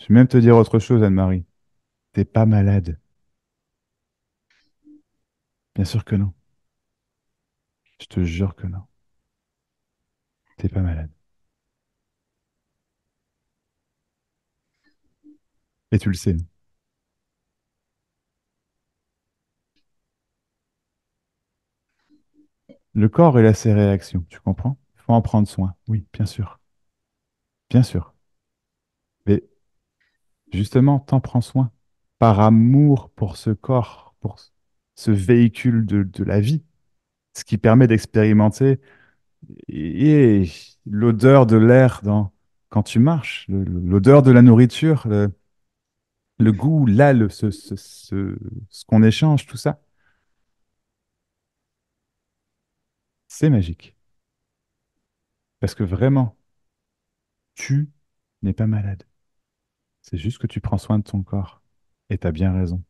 Je vais même te dire autre chose, Anne-Marie. T'es pas malade. Bien sûr que non. Je te jure que non. T'es pas malade. Et tu le sais. Le corps, il a ses réactions, tu comprends? Il faut en prendre soin. Oui, bien sûr. Bien sûr. Mais justement, t'en prends soin. Par amour pour ce corps, pour ce véhicule de la vie, ce qui permet d'expérimenter et l'odeur de l'air quand tu marches, l'odeur de la nourriture, le goût, là, ce qu'on échange, tout ça, c'est magique. Parce que vraiment, tu n'es pas malade. C'est juste que tu prends soin de ton corps. Et tu as bien raison.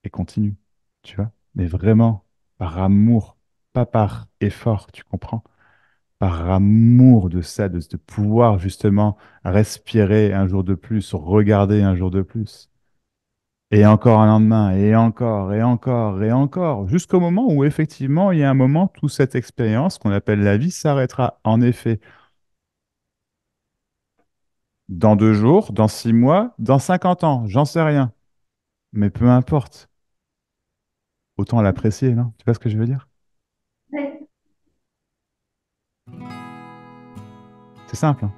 Et continue, tu vois. Mais vraiment, par amour, pas par effort, tu comprends? Par amour de ça, de pouvoir justement respirer un jour de plus, regarder un jour de plus. Et encore un lendemain, et encore, et encore, et encore, jusqu'au moment où effectivement, il y a un moment, toute cette expérience qu'on appelle la vie s'arrêtera. En effet, dans 2 jours, dans 6 mois, dans 50 ans, j'en sais rien. Mais peu importe, autant l'apprécier, non? Tu vois ce que je veux dire? Ouais. C'est simple, hein.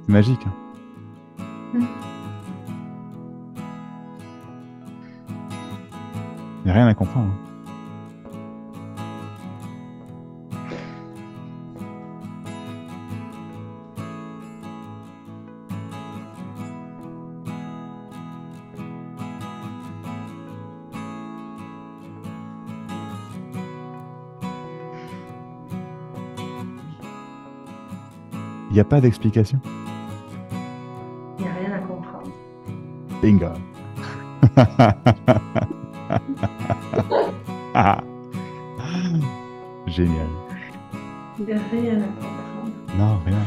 C'est magique, hein. Il n'y a rien à comprendre, hein. Il n'y a pas d'explication. Il n'y a rien à comprendre. Bingo. Génial. Il n'y a rien à comprendre. Non, rien.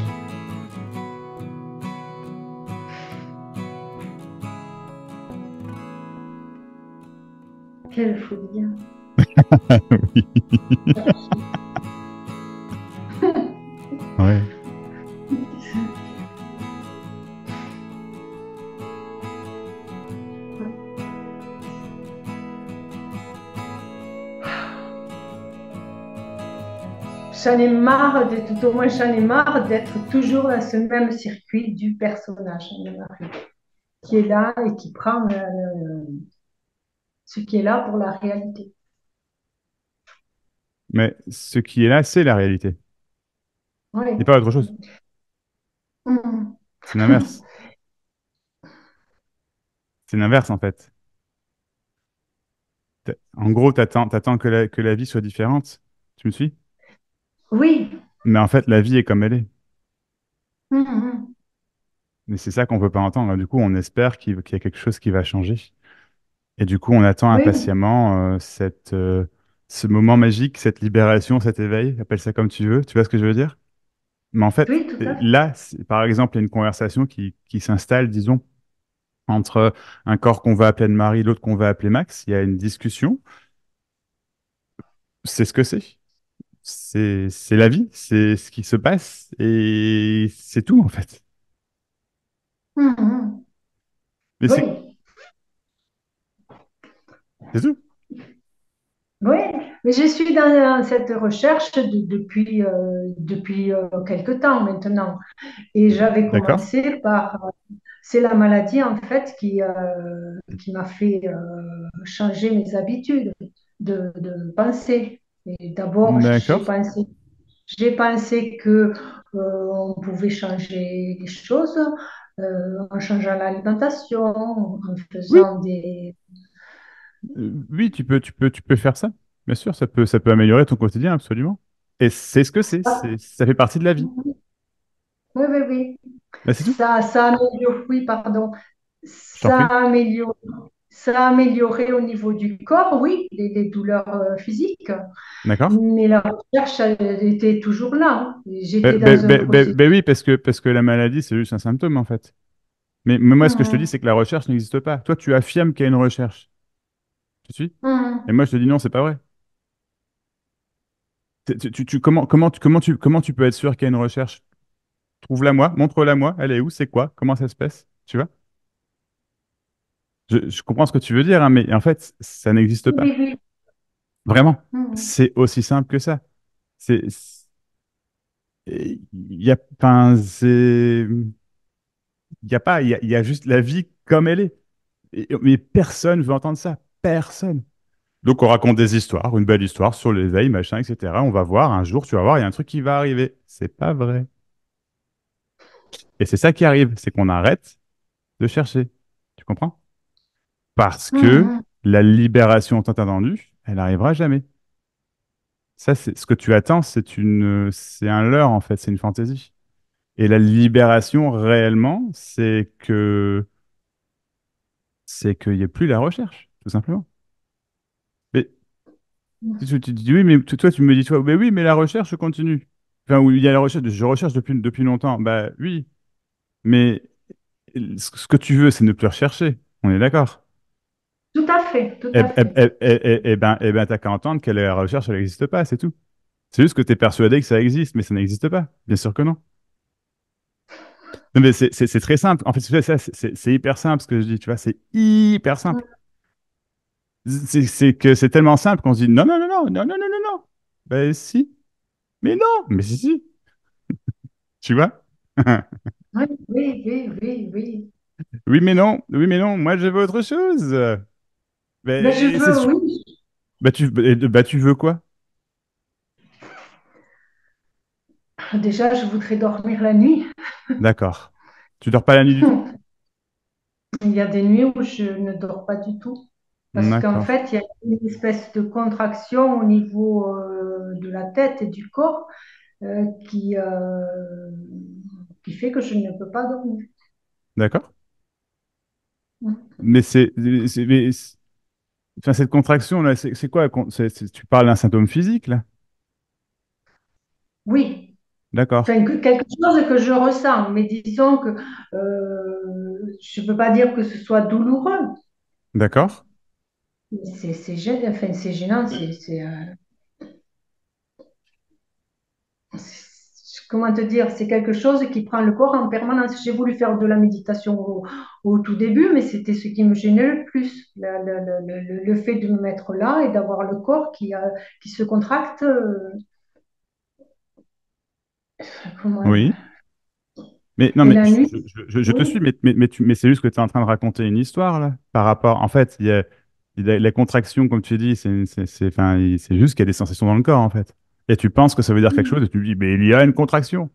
Quelle folie, hein. Oui. Ouais. J'en ai marre, tout au moins j'en ai marre d'être toujours dans ce même circuit du personnage qui est là et qui prend ce qui est là pour la réalité. Mais ce qui est là, c'est la réalité. Il n'y a Oui. pas autre chose. Mhm. C'est l'inverse. C'est l'inverse, en fait. En gros, t'attends que la vie soit différente. Tu me suis? Oui. Mais en fait, la vie est comme elle est. Mhm. Mais c'est ça qu'on peut pas entendre. Du coup, on espère qu'il y a quelque chose qui va changer. Et du coup, on attend Oui. impatiemment ce moment magique, cette libération, cet éveil, appelle ça comme tu veux. Tu vois ce que je veux dire? Mais en fait, Oui, tout à fait. là, par exemple, il y a une conversation qui s'installe, disons, entre un corps qu'on va appeler Anne-Marie, l'autre qu'on va appeler Max. Il y a une discussion. C'est ce que c'est. C'est la vie, c'est ce qui se passe et c'est tout, en fait. Mhm. Mais Oui. c'est tout. Oui, mais je suis dans cette recherche depuis quelque temps maintenant. Et j'avais D'accord? commencé par, c'est la maladie en fait qui m'a fait changer mes habitudes de penser. Et d'abord, D'accord. j'ai pensé que on pouvait changer les choses en changeant l'alimentation, en Oui, faisant des... oui, tu peux faire ça. Bien sûr, ça peut améliorer ton quotidien, absolument. Et c'est ce que Ah, ça fait partie de la vie. oui, oui, oui. Bah, c'est tout. Ça améliore, oui, pardon. Je t'en Ça prie. améliore, ça a amélioré au niveau du corps, oui, les douleurs physiques, D'accord? mais la recherche elle était toujours là, hein. J'étais dans un processus. Ben oui, parce que la maladie, c'est juste un symptôme, en fait. Mais moi, ce que je te dis, Mhm. c'est que la recherche n'existe pas. Toi, tu affirmes qu'il y a une recherche. Tu suis? Et Mhm. moi, je te dis non, c'est pas vrai. Comment tu peux être sûr qu'il y a une recherche? Trouve-la moi, montre-la moi, elle est où, c'est quoi, comment ça se passe? Tu vois? Je comprends ce que tu veux dire, hein, mais en fait, ça n'existe pas. Oui, oui. Vraiment. Mhm. C'est aussi simple que ça. Il y a, enfin, il y a pas, il y a juste la vie comme elle est. Mais personne veut entendre ça. Personne. Donc on raconte des histoires, une belle histoire sur l'éveil, machin, etc. On va voir, un jour, tu vas voir, il y a un truc qui va arriver. C'est pas vrai. Et c'est ça qui arrive, c'est qu'on arrête de chercher. Tu comprends? Parce que Mhm. la libération tant attendue, elle n'arrivera jamais. Ça, c'est ce que tu attends, c'est un leurre en fait, c'est une fantaisie. Et la libération réellement, c'est qu'il n'y ait plus la recherche, tout simplement. Mais tu dis oui, mais toi, tu me dis toi, mais oui, mais la recherche continue. Enfin, où il y a la recherche, je recherche depuis longtemps. Bah oui, mais ce que tu veux, c'est ne plus rechercher. On est d'accord. Tout à fait, tout à fait. T'as qu'à entendre que la recherche, elle n'existe pas, c'est tout. C'est juste que tu es persuadé que ça existe, mais ça n'existe pas. Bien sûr que non. Non, mais c'est très simple. En fait, c'est hyper simple ce que je dis, tu vois, c'est hyper simple. C'est que c'est tellement simple qu'on se dit non, non, non, non, non, non, non, non, non. Ben si, mais non, mais si, si, tu vois? Oui, oui, oui, oui, oui. Oui, mais non, moi je veux autre chose. Mais je Ben, veux, oui. bah, tu veux quoi? Déjà, je voudrais dormir la nuit. D'accord. Tu dors pas la nuit du tout? Il y a des nuits où je ne dors pas du tout. Parce qu'en D'accord, fait, il y a une espèce de contraction au niveau de la tête et du corps euh, qui, euh, qui fait que je ne peux pas dormir. d'accord. Mais enfin, cette contraction là, c'est quoi? Tu parles d'un symptôme physique là? Oui, D'accord, enfin, quelque chose que je ressens, mais disons que je ne peux pas dire que ce soit douloureux. d'accord. Mais enfin, c'est gênant, comment te dire, c'est quelque chose qui prend le corps en permanence. J'ai voulu faire de la méditation au tout début, mais c'était ce qui me gênait le plus, le fait de me mettre là et d'avoir le corps qui se contracte. Comment- Oui. Mais non, Et mais la nuit, je te suis, oui. mais c'est juste que tu es en train de raconter une histoire là, par rapport. En fait, la contraction, comme tu dis, enfin, c'est juste qu'il y a des sensations dans le corps en fait. Et tu penses que ça veut dire quelque chose et tu te dis, mais il y a une contraction.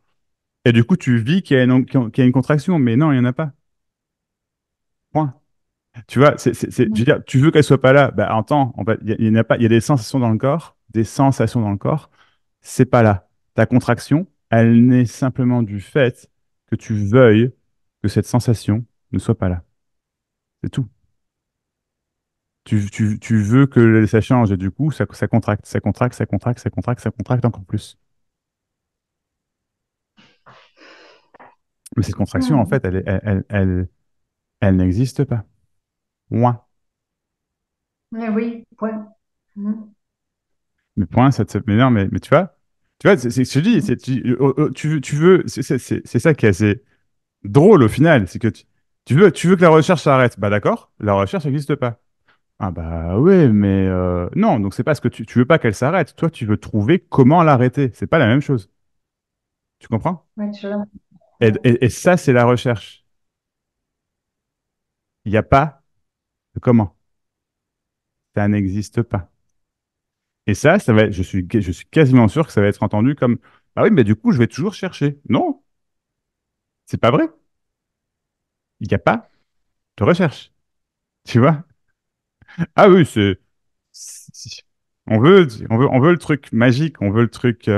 Et du coup, tu vis qu'il y a une contraction, mais non, il n'y en a pas. Point. Tu vois, je veux dire, tu veux qu'elle soit pas là, bah entends, il y en a pas, il y a des sensations dans le corps, des sensations dans le corps, c'est pas là. Ta contraction, elle naît simplement du fait que tu veuilles que cette sensation ne soit pas là. C'est tout. Tu veux que ça change et du coup, ça contracte, ça contracte, ça contracte, ça contracte, ça contracte encore plus. Mais cette contraction, en Mhm. fait, elle n'existe pas. Moins. Eh oui, point. Mhm. Mais point, mais non, mais tu vois, c'est ce que je dis, tu veux, c'est ça qui est assez drôle au final, c'est que tu veux que la recherche s'arrête. Bah d'accord, la recherche n'existe pas. Ah bah oui, mais non, donc c'est pas ce que tu veux pas qu'elle s'arrête. Toi, tu veux trouver comment l'arrêter. C'est pas la même chose. Tu comprends? Ouais, ouais. Et ça, c'est la recherche. Il n'y a pas de comment. Ça n'existe pas. Et ça va être, je suis quasiment sûr que ça va être entendu comme, ah oui, mais du coup, je vais toujours chercher. Non, c'est pas vrai. Il n'y a pas de recherche. Tu vois? Ah oui, on veut le truc magique, on veut le truc.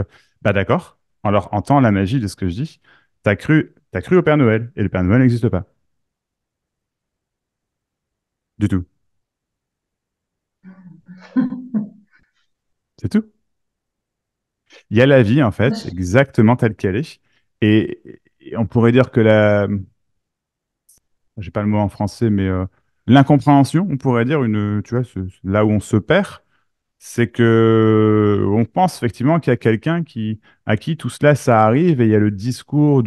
Bah d'accord. Alors entends la magie de ce que je dis. T'as cru au Père Noël et le Père Noël n'existe pas du tout. C'est tout. Il y a la vie, en fait, exactement telle qu'elle est. Et on pourrait dire que j'ai pas le mot en français, mais l'incompréhension, on pourrait dire, tu vois, là où on se perd, c'est que on pense effectivement qu'il y a quelqu'un à qui tout cela, ça arrive, et il y a le discours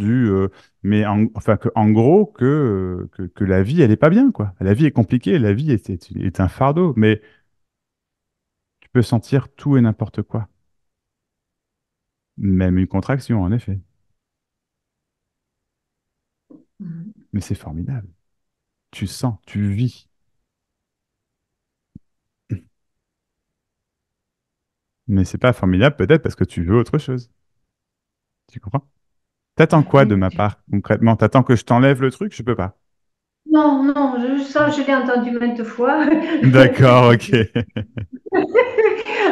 enfin, en gros, que la vie, elle est pas bien, quoi. La vie est compliquée, la vie est un fardeau, mais tu peux sentir tout et n'importe quoi, même une contraction, en effet. Mais c'est formidable. Tu sens, tu vis. Mais c'est pas formidable peut-être parce que tu veux autre chose. Tu comprends? T'attends quoi de Oui. ma part concrètement? T'attends que je t'enlève le truc? Je peux pas. Non, non, ça, je l'ai entendu maintes fois. D'accord, ok.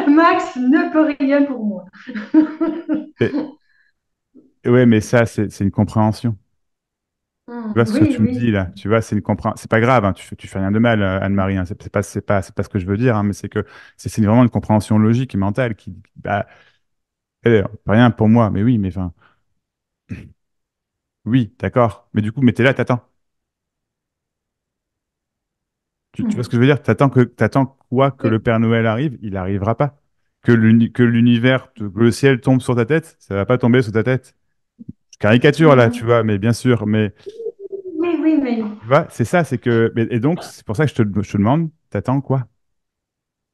Max ne peut rien pour moi. Et- ouais, mais ça, c'est une compréhension. Tu vois ce que Oui, tu me oui. dis là? Tu vois, c'est une compréhension. C'est pas grave, hein, tu fais rien de mal, Anne-Marie, hein. C'est pas ce que je veux dire, hein, mais c'est que c'est vraiment une compréhension logique et mentale bah, rien pour moi. Mais oui, mais enfin, oui, d'accord. Mais du coup, mais t'es là, t'attends. Tu vois ce que je veux dire? T'attends quoi que le Oui. Père Noël arrive? Il n'arrivera pas. Que le ciel tombe sur ta tête, ça va pas tomber sur ta tête. Je caricature là, tu Mhm. vois, mais bien sûr. Mais Oui, oui, mais tu vois, c'est ça, et donc, c'est pour ça que je te demande, t'attends quoi?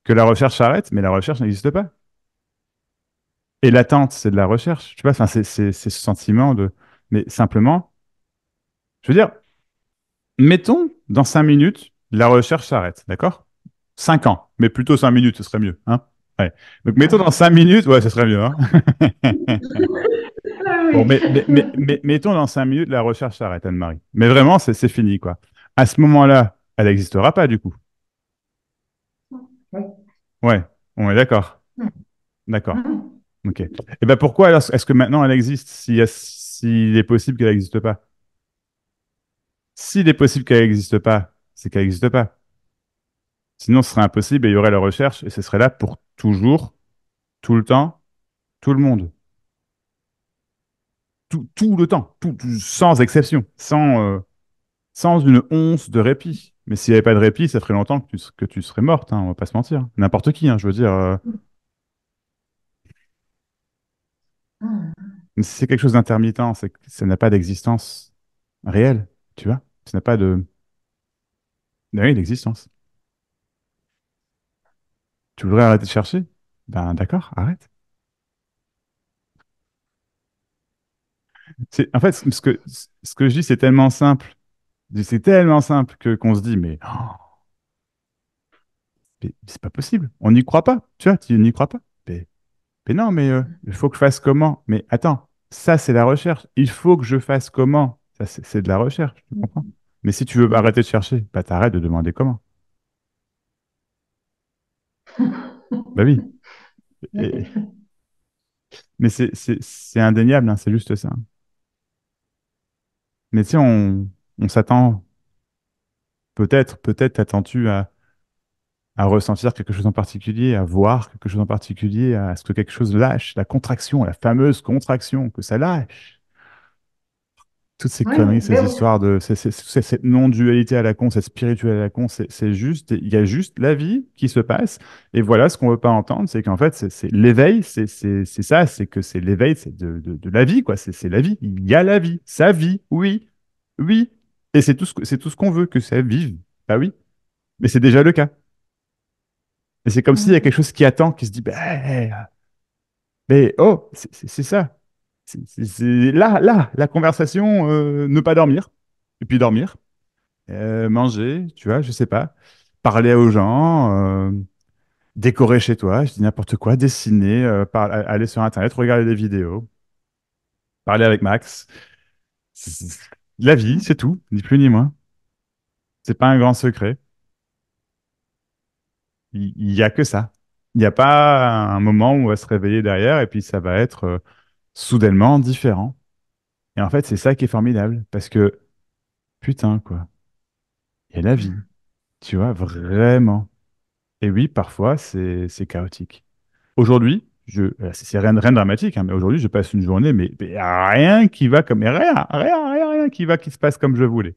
Que la recherche s'arrête? Mais la recherche n'existe pas. Et l'attente, c'est de la recherche. Tu vois, enfin, c'est ce sentiment de. Mais simplement, je veux dire, mettons, dans 5 minutes, la recherche s'arrête, d'accord? 5 ans, mais plutôt 5 minutes, ce serait mieux, hein? Ouais. Donc, mettons dans 5 minutes, ouais, ce serait mieux, hein? ah Bon, oui. mais mettons dans 5 minutes, la recherche s'arrête, Anne-Marie. Mais vraiment, c'est fini, quoi. À ce moment-là, elle n'existera pas, du coup. Oui. Ouais, on est d'accord. D'accord. Mhm. Ok. Et ben pourquoi alors est-ce que maintenant elle existe s'il est possible qu'elle n'existe pas? S'il est possible qu'elle n'existe pas, c'est qu'elle n'existe pas. Sinon, ce serait impossible et il y aurait la recherche et ce serait là pour toujours, tout le temps, tout le monde. Tout le temps, sans exception, sans une once de répit. Mais s'il n'y avait pas de répit, ça ferait longtemps que tu serais morte, hein, on va pas se mentir. N'importe qui, hein, je veux dire. Mais si c'est quelque chose d'intermittent, c'est que ça n'a pas d'existence réelle, tu vois. Ça n'a pas de. Ben oui, d'existence. Tu voudrais arrêter de chercher? Ben d'accord, arrête. En fait, ce que je dis, c'est tellement simple. C'est tellement simple que qu'on se dit, mais c'est pas possible. On n'y croit pas. Tu vois, tu n'y crois pas. Mais non, mais il faut que je fasse comment? Mais attends, ça, c'est la recherche. Il faut que je fasse comment? Ça, c'est de la recherche, tu comprends? Mais si tu veux arrêter de chercher, bah t'arrêtes de demander comment. Bah oui. Et- mais c'est indéniable, hein, c'est juste ça. Mais tu sais, on s'attend, peut-être t'attends-tu à ressentir quelque chose en particulier, à voir quelque chose en particulier, à ce que quelque chose lâche, la contraction, la fameuse contraction, que ça lâche. Toutes ces Oui, conneries, mais ces oui. histoires cette non-dualité à la con, cette spiritualité à la con, c'est juste, il y a juste la vie qui se passe. Et voilà, ce qu'on veut pas entendre, c'est qu'en fait, c'est l'éveil, c'est ça, c'est que c'est l'éveil, c'est de la vie, quoi. C'est la vie. Il y a la vie, sa vie, oui, oui. Et c'est tout ce qu'on veut, que ça vive. Bah oui, mais c'est déjà le cas. Et c'est comme s'il y a quelque chose qui attend, qui se dit, bah, mais oh, c'est ça. C'est là, la conversation, ne pas dormir, et puis dormir, manger, tu vois, je sais pas, parler aux gens, décorer chez toi, je dis n'importe quoi, dessiner, aller sur Internet, regarder des vidéos, parler avec Max. C'est- La vie, c'est tout, ni plus ni moins. C'est pas un grand secret. Il y a que ça. Il n'y a pas un moment où on va se réveiller derrière et puis ça va être soudainement différent. Et en fait, c'est ça qui est formidable parce que putain, quoi. Il y a la vie, tu vois, vraiment. Et oui, parfois, c'est chaotique. Aujourd'hui, c'est rien de dramatique, hein, mais aujourd'hui, je passe une journée, mais y a rien qui va comme, mais rien qui va, qui se passe comme je voulais.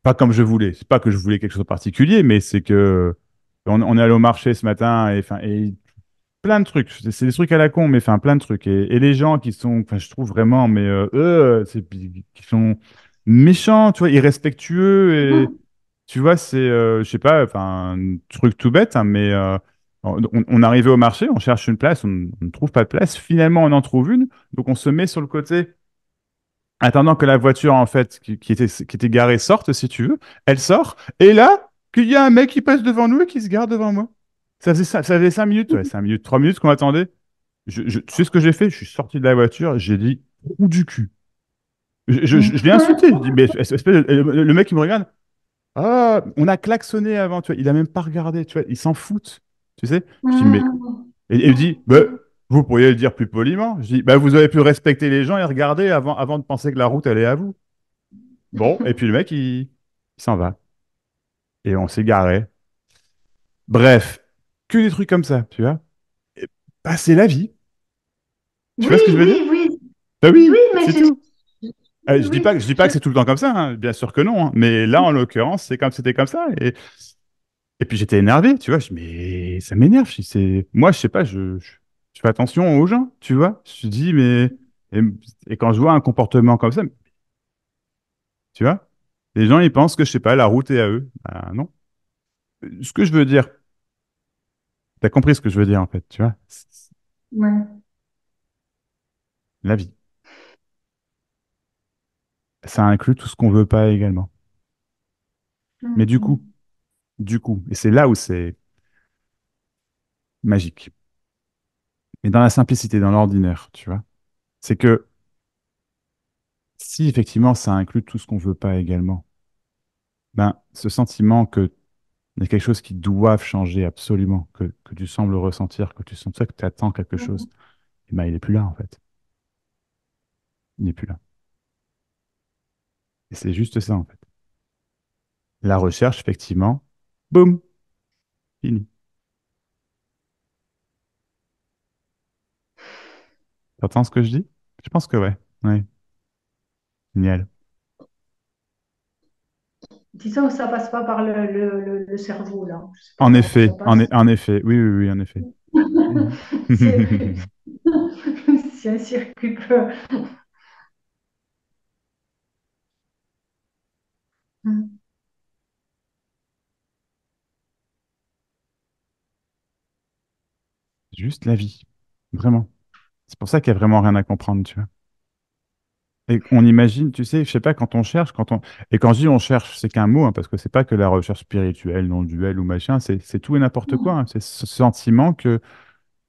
Pas comme je voulais. C'est pas que je voulais quelque chose de particulier, mais c'est que on est allé au marché ce matin et plein de trucs. C'est des trucs à la con, mais enfin plein de trucs. Et les gens qui sont, enfin, je trouve vraiment, mais eux, qui sont méchants, tu vois, irrespectueux. Mhm. Tu vois, c'est, je sais pas, enfin, un truc tout bête, hein, mais on arrivait au marché, on cherche une place, on ne trouve pas de place. Finalement, on en trouve une, donc on se met sur le côté, attendant que la voiture, en fait, qui était garée sorte, si tu veux. Elle sort, et là, qu'il y a un mec qui passe devant nous et qui se garde devant moi. Ça faisait 5 minutes, ouais, 5 minutes, 3 minutes qu'on attendait. Tu sais ce que j'ai fait? Je suis sorti de la voiture, j'ai dit, trou du cul. Je l'ai insulté, je dis, mais le mec, il me regarde. Ah, on a klaxonné avant, tu vois. Il a même pas regardé, tu vois. Il s'en fout, tu sais. Je dis, mais. Et il me dit, bah, vous pourriez le dire plus poliment. Je dis, bah, vous avez pu respecter les gens et regarder avant de penser que la route, elle est à vous. Bon, et puis le mec, il s'en va. Et on s'est garé. Bref, que des trucs comme ça, tu vois. Et, bah, c'est la vie. Tu Oui, vois ce que je veux dire? oui, oui. Bah Oui, oui, mais c'est tout. oui, Je dis pas que c'est tout le temps comme ça, hein. Bien sûr que non, hein. Mais là, en l'occurrence, c'était comme ça. Et puis j'étais énervé, tu vois. Mais ça m'énerve. Moi, je sais pas, je fais attention aux gens, tu vois. Je me dis, mais. Et, et quand je vois un comportement comme ça, tu vois, les gens, ils pensent que, je sais pas, la route est à eux. Bah, non. Ce que je veux dire, t'as compris ce que je veux dire, en fait, tu vois. C'est ouais. la vie. Ça inclut tout ce qu'on veut pas également. Mais Mhm. et c'est là où c'est magique. Mais dans la simplicité, dans l'ordinaire, tu vois. C'est que si effectivement ça inclut tout ce qu'on veut pas également, ben, ce sentiment que il y a quelque chose qui doit changer absolument, que tu sembles ressentir, que tu sens ça, que tu attends quelque chose, et ben, il est plus là, en fait. Il n'est plus là. Et c'est juste ça, en fait. La recherche, effectivement, boum, fini. T'entends ce que je dis? Je pense que ouais. Ouais, génial. Disons que ça passe pas par le cerveau, là. Je sais pas En par où ça effet, passe. en effet, oui, oui, oui, en effet. Mhm. C'est c'est un circuit que... Juste la vie. Vraiment. C'est pour ça qu'il n'y a vraiment rien à comprendre, tu vois. Et on imagine, tu sais, je sais pas, quand on cherche, et quand je dis on cherche, c'est qu'un mot, hein, parce que c'est pas que la recherche spirituelle, non duel ou machin, c'est tout et n'importe quoi, hein. C'est ce sentiment qu'il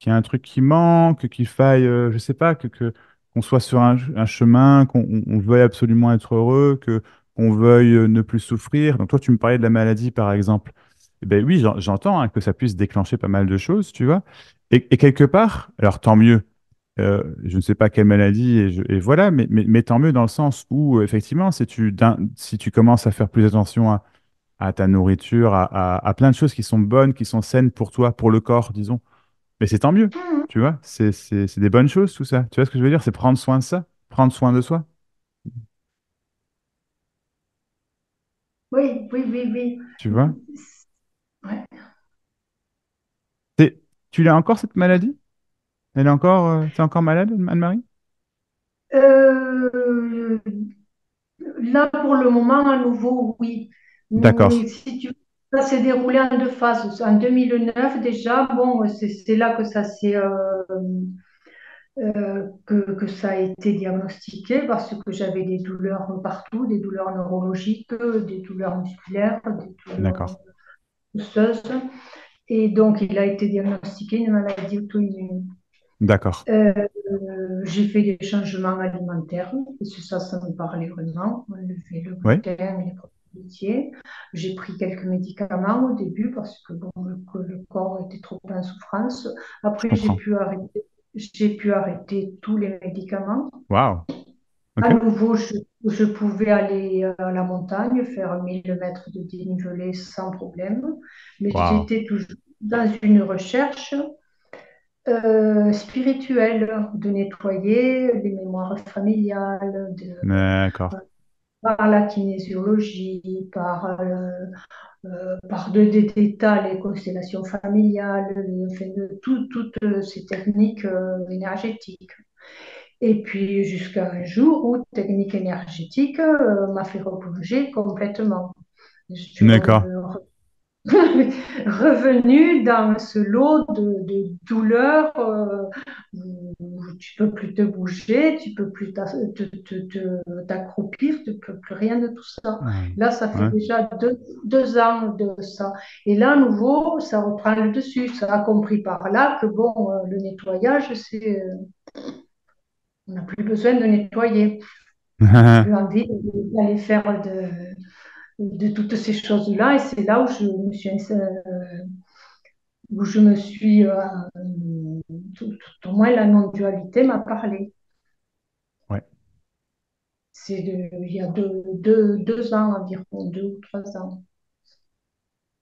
y a un truc qui manque, qu'il faille, je sais pas, qu'on soit sur un chemin, qu'on veuille absolument être heureux, qu'on veuille ne plus souffrir. Donc toi, tu me parlais de la maladie, par exemple. Eh ben oui, j'entends, hein, que ça puisse déclencher pas mal de choses, tu vois. Et quelque part, alors tant mieux. Je ne sais pas quelle maladie, et voilà, mais tant mieux dans le sens où, effectivement, si tu commences à faire plus attention à ta nourriture, à plein de choses qui sont bonnes, qui sont saines pour toi, pour le corps, disons, mais c'est tant mieux, Mhm. tu vois, c'est des bonnes choses, tout ça. Tu vois ce que je veux dire? C'est prendre soin de ça, prendre soin de soi, Oui, oui, oui, oui. tu vois? Ouais. T'es- Tu l'as encore, cette maladie? T'es encore malade, Anne-Marie? Euh, Là, pour le moment, à nouveau, oui. D'accord, Mais si tu ça s'est déroulé en deux phases. En 2009, déjà, bon, c'est là que ça s'est que ça a été diagnostiqué parce que j'avais des douleurs partout, des douleurs neurologiques, des douleurs musculaires, des douleurs d'accord, osseuses. Et donc, il a été diagnostiqué une maladie auto-immune. d'accord. Euh, j'ai fait des changements alimentaires, parce que ça me parlait vraiment, enlever le Oui, gluten et les produits laitiers. J'ai pris quelques médicaments au début parce que bon, le corps était trop en souffrance. je Après, comprends. j'ai pu arrêter tous les médicaments. Waouh, À ok, nouveau, Je pouvais aller à la montagne, faire 1 000 mètres de dénivelé sans problème, mais Waouh. j'étais toujours dans une recherche spirituelle, de nettoyer les mémoires familiales, D'accord. par la kinésiologie, par des états, les constellations familiales, enfin, toutes ces techniques énergétiques. Et puis jusqu'à un jour où technique énergétique m'a fait replonger complètement. Je suis D'accord. revenue dans ce lot de douleurs où tu peux plus te bouger, tu peux plus t'accroupir, tu peux plus rien de tout ça. Ouais. Là, ça fait Ouais. déjà 2 ans de ça. Et là, à nouveau, ça reprend le dessus. Ça a compris par là que bon, le nettoyage, on n'a plus besoin de nettoyer. Plus envie d'aller faire de toutes ces choses-là. Et c'est là où je me suis tout au moins la non-dualité m'a parlé. Ouais. Il y a 2 ans environ, 2 ou 3 ans.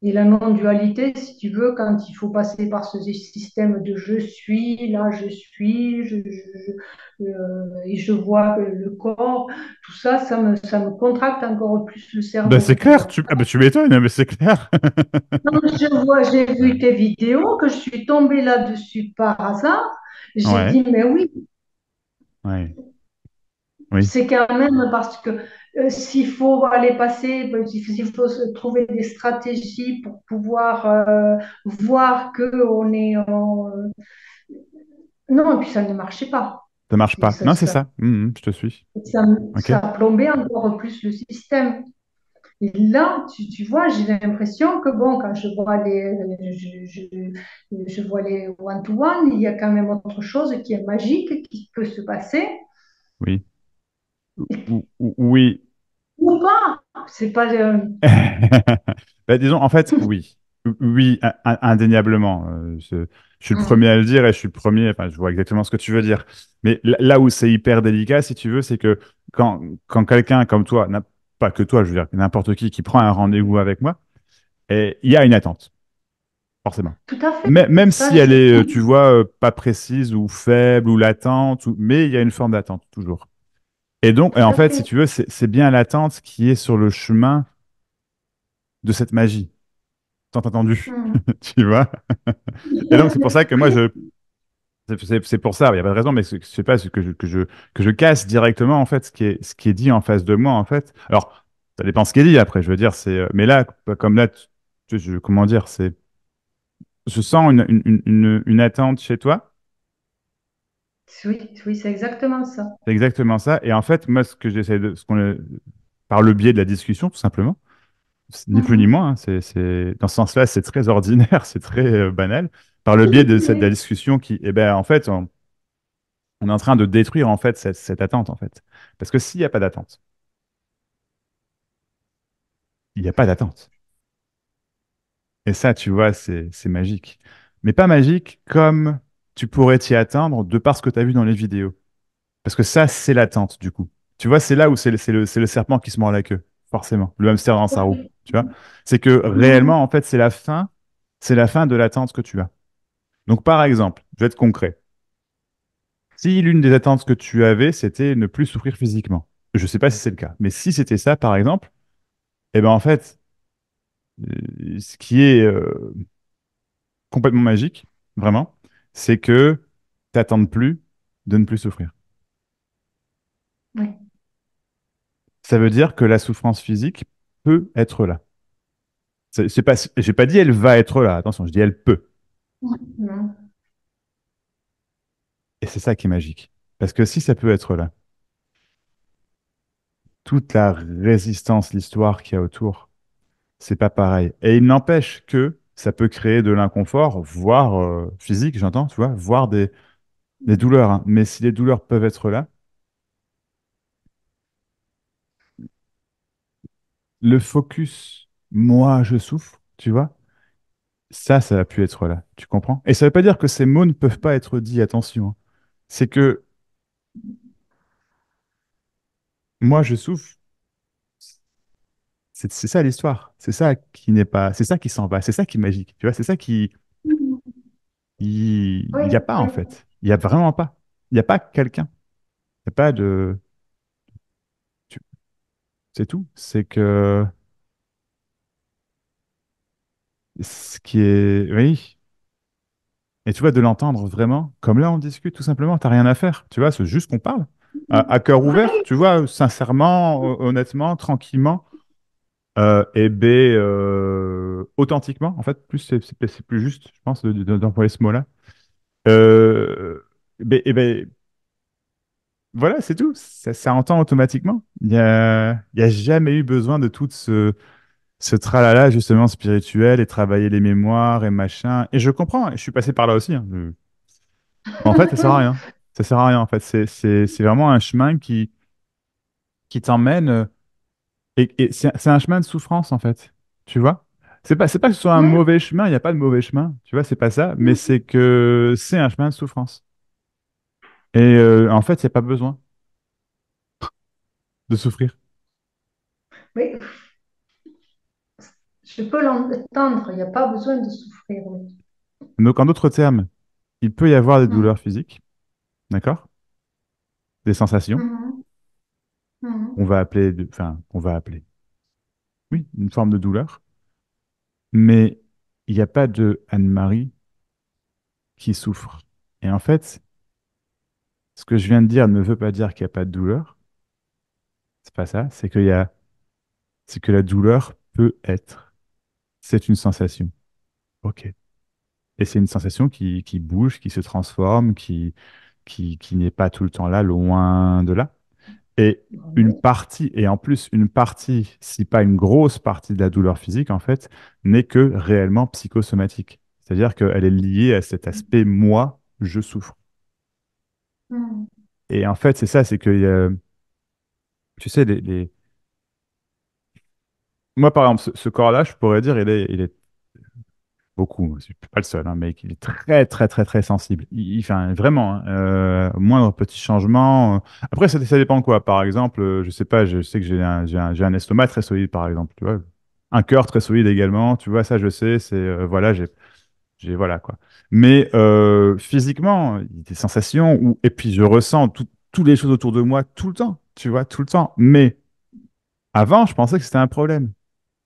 Et la non-dualité, si tu veux, quand il faut passer par ce système de je suis, là je suis, et je vois le corps, tout ça, ça me contracte encore plus le Bah, c'est cerveau, tu clair. vois. Ah, bah, tu m'étonnes, mais c'est clair. J'ai vu Ouais. tes vidéos, que je suis tombée là-dessus par hasard. J'ai Ouais. dit, mais oui, Ouais. Oui. c'est quand même parce que s'il faut aller passer, s'il faut trouver des stratégies pour pouvoir voir que on est en... Non, et puis ça ne marchait pas. Ça marche pas. Ça, Non, c'est ça, ça. Je te suis. ça, Ok. ça plombait encore plus le système. Et là, tu vois, j'ai l'impression que bon, quand je vois les one-to-one, il y a quand même autre chose qui est magique, qui peut se passer, Oui. Oui. ou pas. C'est pas. Bah, disons, en fait, oui. Oui, indéniablement. Je suis le premier à le dire et je suis le premier, enfin, je vois exactement ce que tu veux dire. Mais là où c'est hyper délicat, si tu veux, c'est que quand quelqu'un comme toi, pas que toi, je veux dire, n'importe qui prend un rendez-vous avec moi, et il y a une attente, forcément. Tout à fait. Même Ça, si elle est, tu vois, pas précise ou faible ou latente, mais il y a une forme d'attente, toujours. Et donc, et tout en à fait, si fait. tu veux, c'est bien l'attente qui est sur le chemin de cette magie, tant attendu, Mhm. tu vois. Et donc, c'est pour ça que moi, c'est pour ça, il n'y a pas de raison, mais c'est pas ce que je casse directement, en fait, ce qui est dit en face de moi, en fait. Alors, ça dépend ce qui est dit après, je veux dire, mais là, comme là, comment dire, je sens une attente chez toi, Oui, oui, c'est exactement ça. c'est exactement ça. Et en fait, moi, ce que j'essaie de, par le biais de la discussion, tout simplement, ni plus ni Mhm. moins, hein, dans ce sens-là, c'est très ordinaire, c'est très banal. Par le biais de la Oui, discussion eh ben, en fait, on est en train de détruire en fait cette attente en fait. Parce que s'il n'y a pas d'attente, il n'y a pas d'attente. Et ça, tu vois, c'est magique. Mais pas magique comme tu pourrais t'y attendre de par ce que tu as vu dans les vidéos. Parce que ça, c'est l'attente du coup. Tu vois, c'est là où c'est le serpent qui se mord la queue, forcément, le hamster dans sa roue. oui. Tu vois, c'est que Mhm. réellement, en fait, c'est la fin de l'attente que tu as. Donc, par exemple, je vais être concret. Si l'une des attentes que tu avais, c'était ne plus souffrir physiquement, je ne sais pas si c'est le cas, mais si c'était ça, par exemple, eh ben en fait, ce qui est complètement magique, vraiment, c'est que tu n'attendes plus de ne plus souffrir. Oui. Ça veut dire que la souffrance physique peut être là. C'est pas, j'ai pas dit elle va être là, attention, je dis elle peut. Mhm. Et c'est ça qui est magique. Parce que si ça peut être là, toute la résistance, l'histoire qu'il y a autour, c'est pas pareil. Et il n'empêche que ça peut créer de l'inconfort, voire physique, j'entends, tu vois, voire des douleurs, hein. Mais si les douleurs peuvent être là, le focus, moi, je souffre, tu vois, ça a pu être là. Tu comprends? Et ça veut pas dire que ces mots ne peuvent pas être dits, attention, hein. C'est que moi, je souffre. C'est ça l'histoire. C'est ça qui n'est pas. C'est ça qui s'en va. C'est ça qui est magique. Tu vois, c'est ça qui. Il Oui, n'y a pas, en oui, fait. Il n'y a vraiment pas. Il n'y a pas quelqu'un. Il n'y a pas de. tu- C'est tout. C'est que. Ce qui est. Oui. Et tu vois, de l'entendre vraiment, comme là, on discute tout simplement, t'as rien à faire. Tu vois, c'est juste qu'on parle. À cœur ouvert, oui, tu vois, sincèrement, honnêtement, tranquillement. Et B, authentiquement. En fait, plus c'est plus juste, je pense, d'employer ce mot-là. Euh, et ben, voilà, c'est tout. Ça entend automatiquement. Il y a jamais eu besoin de tout ce tralala, justement, spirituel et travailler les mémoires et machin. Et je comprends, je suis passé par là aussi, hein. En fait, ça sert à rien. Ça sert à rien, en fait. C'est vraiment un chemin qui t'emmène. Et c'est un chemin de souffrance, en fait. Tu vois? C'est pas que ce soit un oui, mauvais chemin, il n'y a pas de mauvais chemin. Tu vois, c'est pas ça. Mais c'est que c'est un chemin de souffrance. Et en fait, il n'y a pas besoin de souffrir. oui. Je peux l'entendre, il n'y a pas besoin de souffrir. Oui. Donc, en d'autres termes, il peut y avoir des douleurs Mhm, physiques, d'accord? Des sensations, mhm, on mhm. va appeler, enfin, on va appeler, oui, une forme de douleur. Mais il n'y a pas de Anne-Marie qui souffre. Et en fait, ce que je viens de dire ne veut pas dire qu'il n'y a pas de douleur. C'est pas ça. C'est que la douleur peut être. C'est une sensation. OK. Et c'est une sensation qui bouge, qui se transforme, qui n'est pas tout le temps là, loin de là. Et une Oui, partie, et en plus, une partie, si pas une grosse partie de la douleur physique, en fait, n'est que réellement psychosomatique. C'est-à-dire qu'elle est liée à cet aspect moi, je souffre. mhm. Et en fait, c'est ça, c'est que, tu sais, moi, par exemple, ce corps-là, je pourrais dire, il est beaucoup, je suis pas le seul, hein, mais il est très, très, très, très sensible. Enfin, vraiment, hein, moindre petit changement. Après, ça dépend de quoi. Par exemple, je sais pas, je sais que j'ai un estomac très solide, par exemple, tu vois. Un cœur très solide également, tu vois, ça, je sais, voilà, voilà, quoi. Mais physiquement, il y a des sensations, et puis je ressens toutes les choses autour de moi tout le temps, tu vois, tout le temps. Mais avant, je pensais que c'était un problème.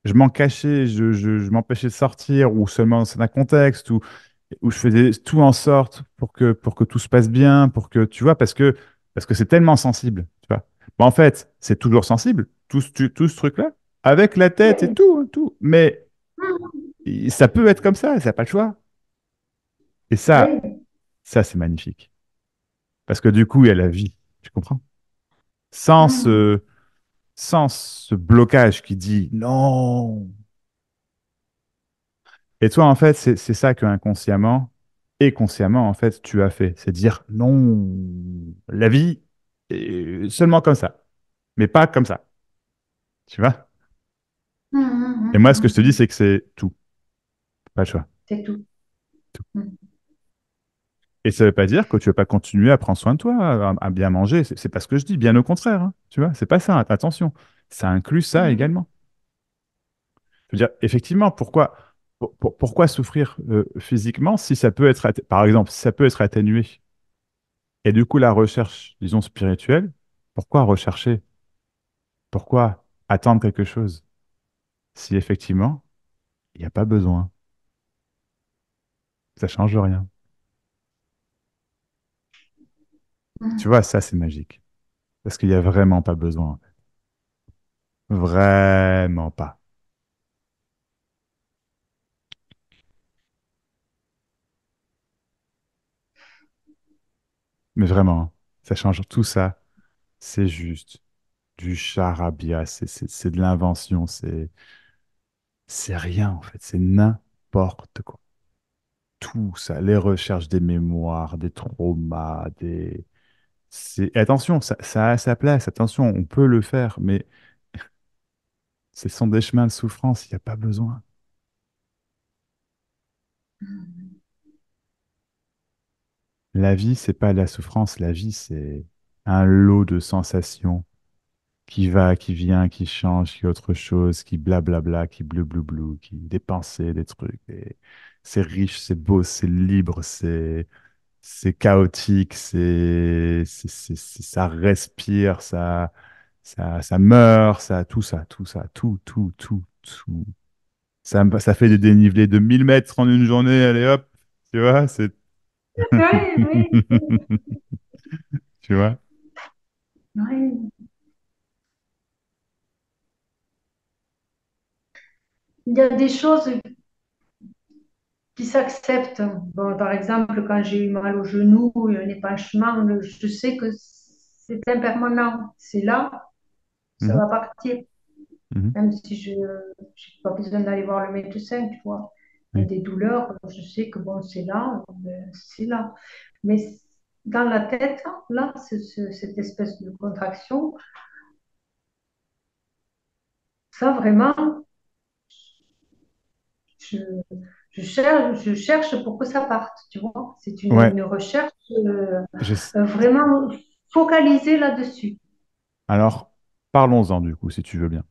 Je m'en cachais, je m'empêchais de sortir, ou seulement dans un contexte, où je faisais tout en sorte pour que tout se passe bien, pour que, tu vois, parce que c'est tellement sensible, tu vois. Bon, en fait, c'est toujours sensible, tout ce truc-là, avec la tête et Oui, tout, hein, tout. Mais mhm. ça peut être comme ça n'a pas le choix. Et Oui, ça, c'est magnifique. Parce que du coup, il y a la vie, tu comprends? Sans mhm. ce, sans ce blocage qui dit non. Et toi, en fait, c'est ça que inconsciemment et consciemment, en fait, tu as fait. C'est dire non, la vie est seulement comme ça, mais pas comme ça. Tu vois? Mhm, Et mhm, moi, ce que je te dis, mhm. c'est que c'est tout. Pas le choix. C'est tout. Tout. Mhm. Et ça ne veut pas dire que tu ne vas pas continuer à prendre soin de toi, à bien manger. C'est pas ce que je dis, bien au contraire, hein. Tu vois? C'est pas ça. Attention. Ça inclut ça Mhm. également. Je veux dire, effectivement, pourquoi souffrir physiquement si ça peut être, par exemple, si ça peut être atténué? Et du coup, la recherche, disons, spirituelle, pourquoi rechercher? Pourquoi attendre quelque chose si effectivement, il n'y a pas besoin? Ça change rien. Tu vois, ça, c'est magique. Parce qu'il n'y a vraiment pas besoin. Vraiment pas. Mais vraiment, hein, ça change tout ça. C'est juste du charabia. C'est de l'invention. C'est rien, en fait. C'est n'importe quoi. Tout ça, les recherches des mémoires, des traumas, et attention, ça a sa place, attention, on peut le faire, mais ce sont des chemins de souffrance, il n'y a pas besoin. La vie, c'est pas la souffrance, la vie, c'est un lot de sensations qui va, qui vient, qui change, qui est autre chose, qui blablabla, qui bleu bleu bleu, qui dépensait des trucs. Et c'est riche, c'est beau, c'est libre, c'est chaotique, ça respire, ça meurt, tout ça, tout. Ça fait des dénivelés de 1000 mètres en une journée, allez hop, tu vois, c'est... Oui, oui, Tu vois? oui. Il y a des choses qui s'acceptent. Bon, par exemple, quand j'ai eu mal au genou, un épanchement, je sais que c'est impermanent. C'est là, ça Mhm, va partir. mhm, Même si je n'ai pas besoin d'aller voir le médecin, tu vois. Il y a oui. des douleurs, je sais que bon, c'est là, c'est là. Mais dans la tête, là, cette espèce de contraction, ça vraiment, je, je cherche pour que ça parte, tu vois. C'est Ouais, une recherche je- vraiment focalisée là-dessus. alors parlons-en du coup, si tu veux bien.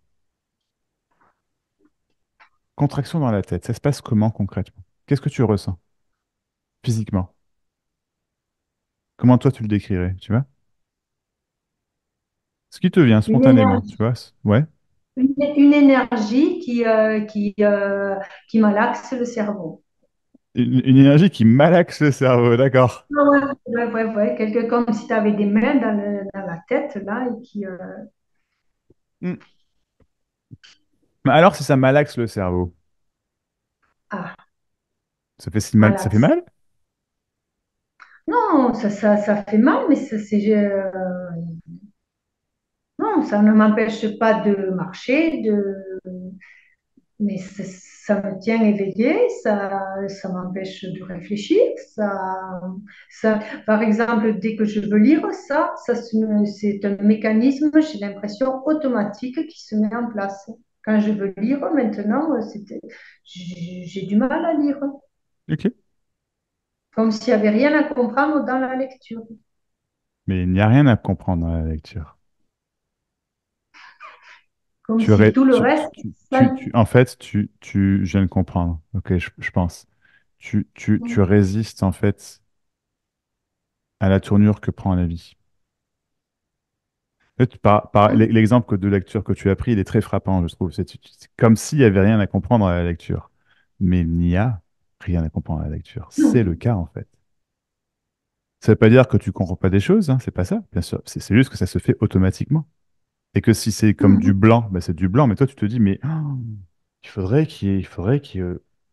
Contraction dans la tête, ça se passe comment concrètement? Qu'est-ce que tu ressens physiquement? Comment toi tu le décrirais, tu vois? Ce qui te vient Une spontanément, tu énergie, vois? Ouais. une énergie qui malaxe le cerveau. Une énergie qui malaxe le cerveau, d'accord. Ah ouais, ouais, ouais, ouais. Comme si tu avais des mains dans la tête, là, et qui... Hmm. Mais alors si ça malaxe le cerveau, ah, ça fait si mal, ça fait malaxe. mal? Non, ça fait mal, mais non, ça ne m'empêche pas de marcher, mais ça me tient éveillée, ça m'empêche de réfléchir. Ça, par exemple, dès que je veux lire c'est un mécanisme, j'ai l'impression, automatique qui se met en place. Quand je veux lire, maintenant, j'ai du mal à lire, Ok. comme s'il n'y avait rien à comprendre dans la lecture. Mais il n'y a rien à comprendre dans la lecture. Comme si tout le reste, ça... En fait, je viens de comprendre. Ok, je pense. Tu résistes en fait à la tournure que prend la vie. En fait, l'exemple de lecture que tu as pris, il est très frappant, je trouve. C'est comme s'il n'y avait rien à comprendre à la lecture. Mais il n'y a rien à comprendre à la lecture. C'est le cas, en fait. Ça ne veut pas dire que tu comprends pas des choses, hein, c'est pas ça, bien sûr. C'est juste que ça se fait automatiquement. Et que si c'est comme du blanc, ben c'est du blanc. Mais toi, tu te dis, mais oh,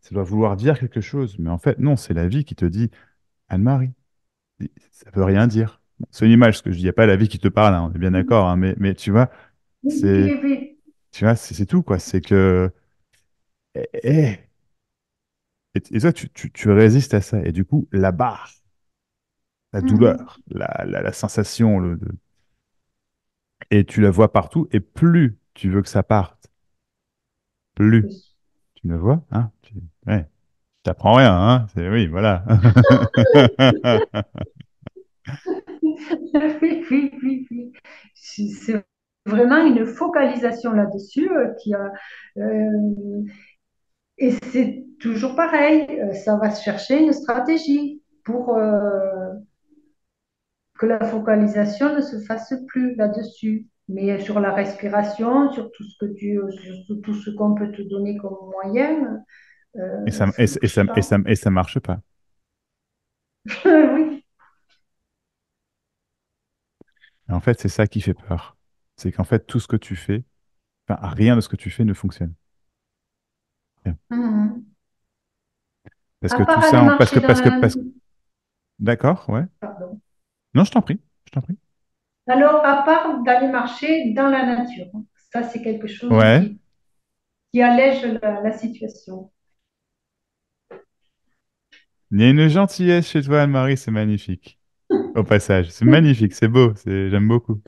ça doit vouloir dire quelque chose. Mais en fait, non, c'est la vie qui te dit, Anne-Marie, ça veut rien dire. Bon, c'est une image, ce que je dis, il n'y a pas la vie qui te parle, hein, on est bien d'accord, hein, mais tu vois, Oui, c'est, oui, oui. tu vois, c'est tout, quoi. C'est que, eh, eh. Et toi, tu résistes à ça. Et du coup, la barre, la Mhm. douleur, la sensation, et tu la vois partout. Et plus tu veux que ça parte, plus Oui. tu le vois, hein. Ouais, t'apprends rien, hein. Oui, voilà. Oui, oui, oui, oui. C'est vraiment une focalisation là-dessus et c'est toujours pareil. Ça va se chercher une stratégie pour que la focalisation ne se fasse plus là-dessus. Mais sur la respiration, sur tout ce sur tout ce qu'on peut te donner comme moyen, Et ça, ça marche pas. et ça marche pas. Oui. Et en fait, c'est ça qui fait peur. C'est qu'en fait, tout ce que tu fais, enfin, rien de ce que tu fais ne fonctionne. Rien. Mhm. Parce À que tout part ça, aller marcher dans la... d'accord, ouais. Pardon. Non, je t'en prie, je t'en prie. Alors, à part d'aller marcher dans la nature, ça c'est quelque chose Ouais. qui allège la situation. Il y a une gentillesse chez toi, Anne-Marie, c'est magnifique. Au passage, c'est magnifique, c'est beau, j'aime beaucoup,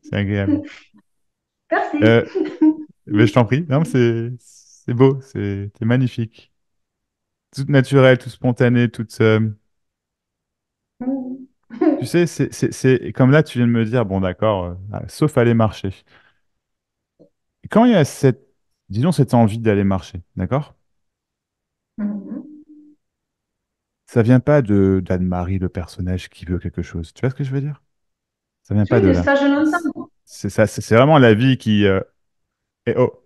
c'est agréable. Merci. Euh, mais je t'en prie, non, mais c'est beau, c'est magnifique. Tout naturel, tout spontané, toute. Tu sais, comme là, tu viens de me dire, bon, d'accord, sauf aller marcher. Quand il y a disons, cette envie d'aller marcher, d'accord? Mhm. Ça vient pas de d'Anne-Marie, le personnage qui veut quelque chose. Tu vois ce que je veux dire? Ça vient pas Oui, de de là. ça, je l'entends. C'est ça, c'est vraiment la vie qui. Eh oh,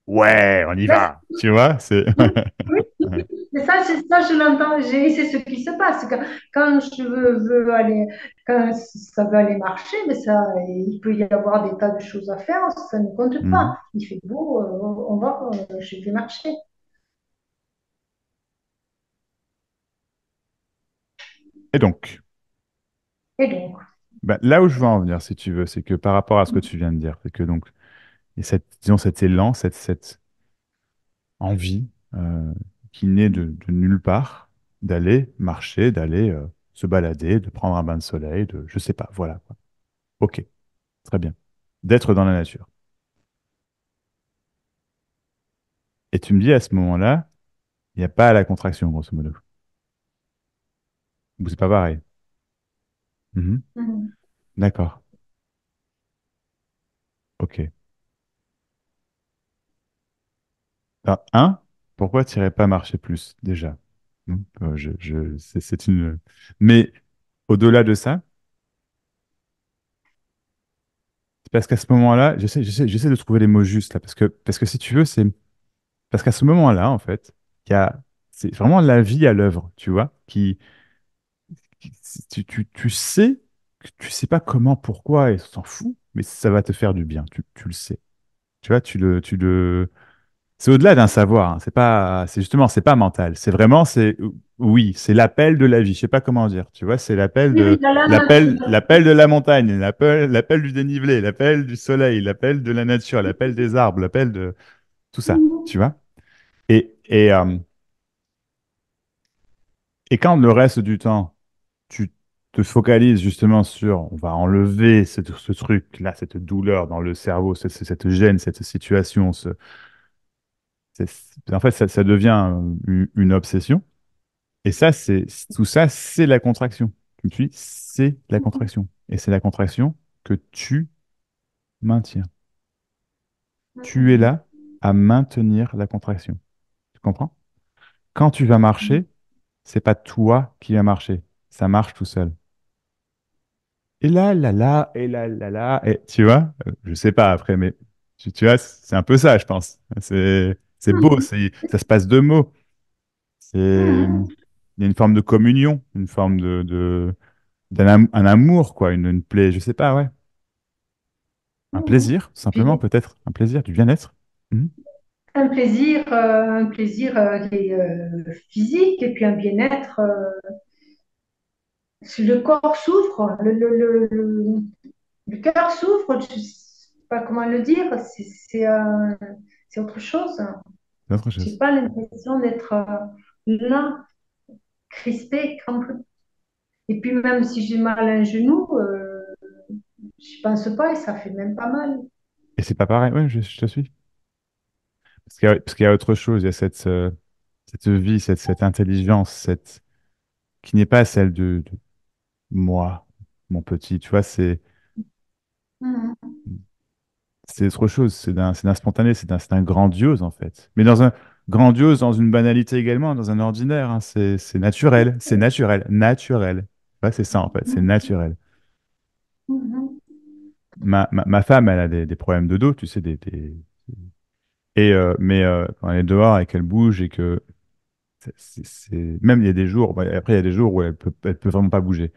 ouais, on y Ben, va. Tu vois? C'est. oui, mais ça, je l'entends. C'est ce qui se passe. Quand je veux aller, quand ça veut aller marcher, mais ça, il peut y avoir des tas de choses à faire. Ça ne compte Mhm. pas. Il fait beau, je vais marcher. Et donc, Et donc, ben, là où je veux en venir, si tu veux, c'est que par rapport à ce que tu viens de dire, c'est que donc, et disons, cet élan, cette envie qui naît de nulle part, d'aller marcher, d'aller se balader, de prendre un bain de soleil, je sais pas, voilà, quoi. Ok, très bien. D'être dans la nature. Et tu me dis à ce moment-là, il n'y a pas la contraction, grosso modo. Ou c'est pas pareil. Mhm. mhm. D'accord. Ok. Alors, pourquoi tu n'irais pas marcher plus, déjà? C'est une. Mais au-delà de ça, c'est parce qu'à ce moment-là, j'essaie de trouver les mots justes là, parce que si tu veux, c'est parce qu'à ce moment-là, en fait, c'est vraiment la vie à l'œuvre, tu vois, tu sais que tu sais pas comment, pourquoi, et on s'en fout, mais ça va te faire du bien, tu le sais. Tu vois, c'est au-delà d'un savoir, hein. C'est pas mental. C'est vraiment, oui, c'est l'appel de la vie. Je sais pas comment dire. Tu vois, c'est Oui, oui, dans la nature. l'appel de la montagne, l'appel du dénivelé, l'appel du soleil, l'appel de la nature, l'appel des arbres, l'appel de tout ça. Tu vois? Et, et, euh, et quand le reste du temps, tu te focalises justement sur, on va enlever ce truc-là, cette douleur dans le cerveau, cette gêne, cette situation, en fait, ça devient une obsession. Et ça, tout ça, c'est la contraction. Tu me suis? C'est la contraction. Et c'est la contraction que tu maintiens. Tu es là à maintenir la contraction. Tu comprends? Quand tu vas marcher, c'est pas toi qui vas marcher. Ça marche tout seul. Et là, et là, et tu vois, je sais pas après, mais tu vois, c'est un peu ça, je pense. C'est beau, ça se passe deux mots. Il y a une forme de communion, une forme un amour, quoi, une plaie, je sais pas, ouais. Un plaisir, simplement, Puis, peut-être. Un plaisir, du bien-être. Mhm. un plaisir physique et puis un bien-être. Si le corps souffre, le cœur souffre, je ne sais pas comment le dire, c'est autre chose. C'est autre J'ai chose. pas l'impression d'être là, crispé, crampé. Et puis même si j'ai mal à un genou, je pense pas et ça fait même pas mal. Et c'est pas pareil, ouais, je te suis. Parce qu'il y a autre chose, il y a cette vie, cette intelligence, qui n'est pas celle de moi, mon petit, tu vois, Mhm. c'est autre chose, c'est d'un spontané, c'est un grandiose, en fait. Mais dans un grandiose, dans une banalité également, dans un ordinaire, hein, c'est naturel, naturel. Ouais, c'est ça, en fait, c'est naturel. Mhm. Ma femme, elle a des problèmes de dos, tu sais, mais quand elle est dehors et qu'elle bouge et que même il y a des jours, bah, après il y a des jours où elle peut vraiment pas bouger.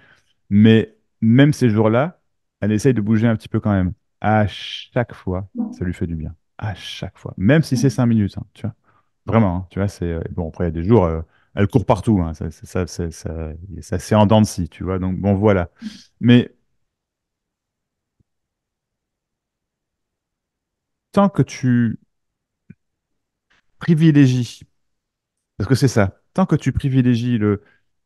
Mais même ces jours-là, elle essaye de bouger un petit peu quand même. À chaque fois, ça lui fait du bien. À chaque fois. Même si c'est 5 minutes, hein, tu vois. Vraiment, hein, tu vois, bon, après il y a des jours, elle court partout, hein, c'est en dents de scie, tu vois. Donc bon, voilà. Mais tant que tu privilégies. Parce que c'est ça. Tant que tu privilégies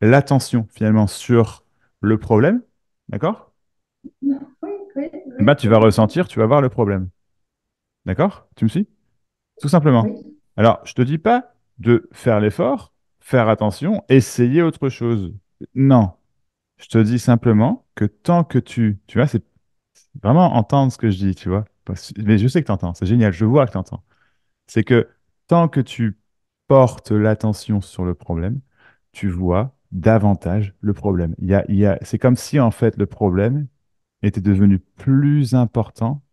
l'attention finalement sur le problème, d'accord? Oui, oui, Bah, oui, tu vas oui, ressentir, tu vas voir le problème. D'accord? Tu me suis? Tout simplement. oui. Alors, je te dis pas de faire l'effort, faire attention, essayer autre chose. Non. Je te dis simplement que tant que tu vois, c'est vraiment entendre ce que je dis, tu vois. Mais je sais que tu entends, c'est génial, je vois que tu entends. C'est que tant que tu portes l'attention sur le problème, tu vois davantage le problème. C'est comme si, en fait, le problème était devenu plus important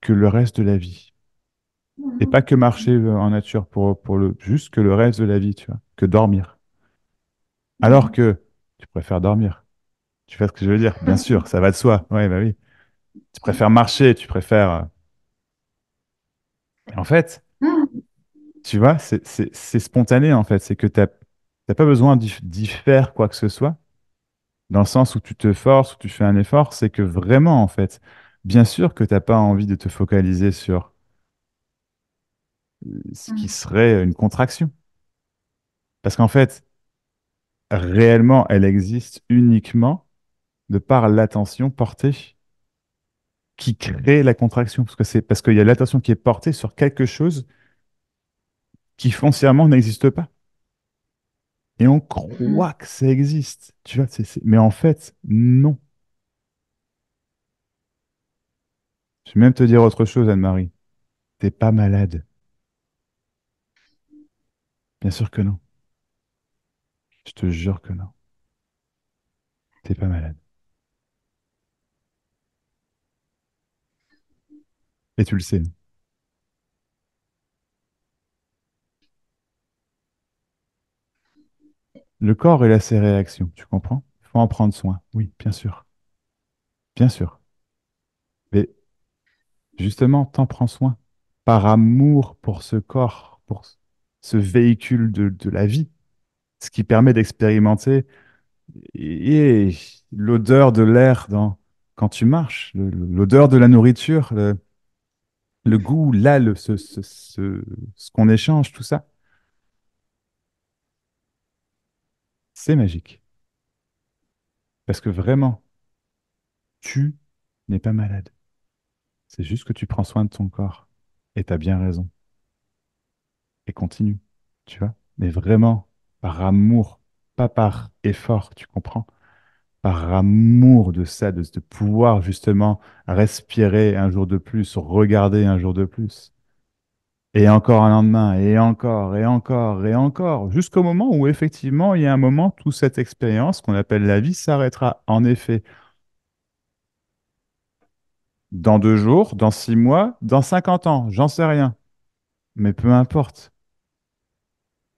que le reste de la vie. Et pas que marcher en nature juste que le reste de la vie, tu vois, que dormir. Alors que tu préfères dormir. Tu vois ce que je veux dire? Bien sûr, ça va de soi. Ouais, bah oui. Tu préfères marcher, tu préfères. En fait, tu vois, c'est spontané, en fait. C'est que t'as pas besoin d'y faire quoi que ce soit, dans le sens où tu te forces, où tu fais un effort. C'est que vraiment, en fait, bien sûr que t'as pas envie de te focaliser sur ce qui serait une contraction. Parce qu'en fait, réellement, elle existe uniquement de par l'attention portée qui crée la contraction. Parce qu'il y a l'attention qui est portée sur quelque chose qui foncièrement n'existe pas. Et on croit que ça existe. Tu vois, mais en fait, non. Je vais même te dire autre chose, Anne-Marie. T'es pas malade. Bien sûr que non. Je te jure que non. T'es pas malade. Et tu le sais. Le corps, il a ses réactions, tu comprends? Il faut en prendre soin. Oui, bien sûr. Bien sûr. Mais justement, t'en prends soin. Par amour pour ce corps, pour ce véhicule de la vie, ce qui permet d'expérimenter et l'odeur de l'air quand tu marches, l'odeur de la nourriture, le goût, là, ce qu'on échange, tout ça, c'est magique. Parce que vraiment, tu n'es pas malade. C'est juste que tu prends soin de ton corps. Et tu as bien raison. Et continue, tu vois. Mais vraiment, par amour, pas par effort, tu comprends? Par amour de ça, de pouvoir justement respirer un jour de plus, regarder un jour de plus. Et encore un lendemain, et encore, et encore, et encore, jusqu'au moment où effectivement, il y a un moment, toute cette expérience qu'on appelle la vie s'arrêtera. En effet, dans 2 jours, dans 6 mois, dans 50 ans, j'en sais rien. Mais peu importe,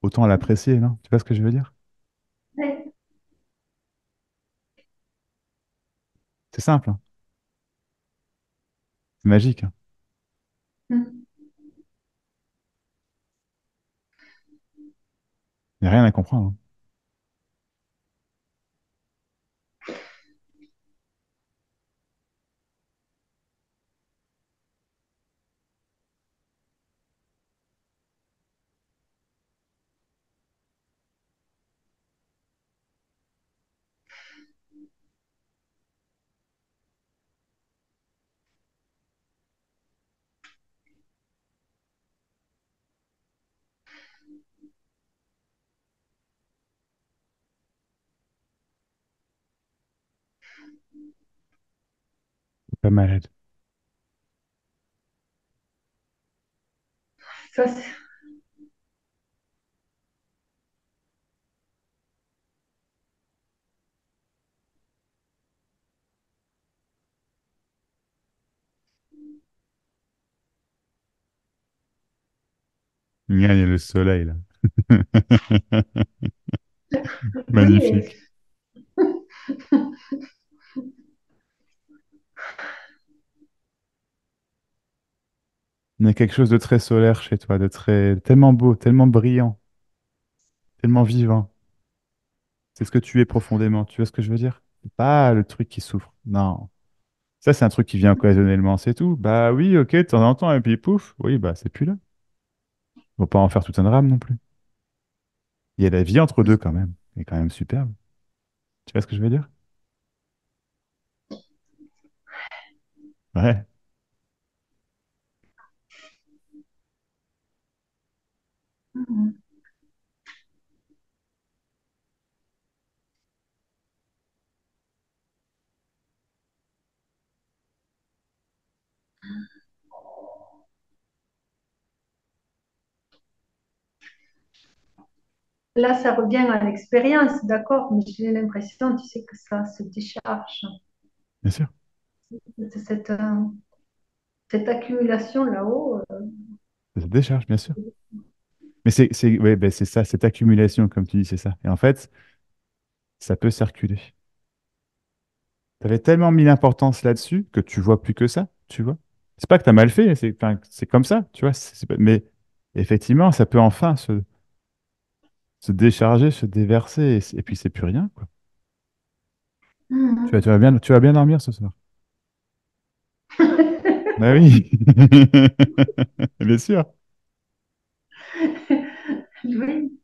autant l'apprécier, non? Tu vois ce que je veux dire? C'est simple, hein. C'est magique, hein. Il n'y a rien à comprendre, hein. T'es pas malade. Ça, Il y a le soleil, là. oui, Magnifique. Il y a quelque chose de très solaire chez toi, de très, tellement beau, tellement brillant, tellement vivant. C'est ce que tu es profondément. Tu vois ce que je veux dire? C'est pas le truc qui souffre. Non. Ça, c'est un truc qui vient occasionnellement, c'est tout. Bah oui, ok, de temps en temps, et puis pouf, oui, bah c'est plus là. Faut pas en faire tout un drame non plus. Il y a la vie entre deux quand même. C'est quand même superbe. Tu vois ce que je veux dire? Ouais. là, ça revient à l'expérience, d'accord, mais j'ai l'impression, tu sais, que ça se décharge. Bien sûr. Cette, cette accumulation là-haut, Ça se décharge, bien sûr. Mais ouais, ben, c'est ça, cette accumulation, comme tu dis, c'est ça. Et en fait, ça peut circuler. Tu avais tellement mis l'importance là-dessus que tu vois plus que ça, tu vois. C'est pas que tu as mal fait, enfin, c'est comme ça, tu vois. Mais effectivement, ça peut enfin se décharger, se déverser, et puis c'est plus rien, quoi. mhm. Tu vas bien dormir ce soir. Bah oui, bien sûr. Oui,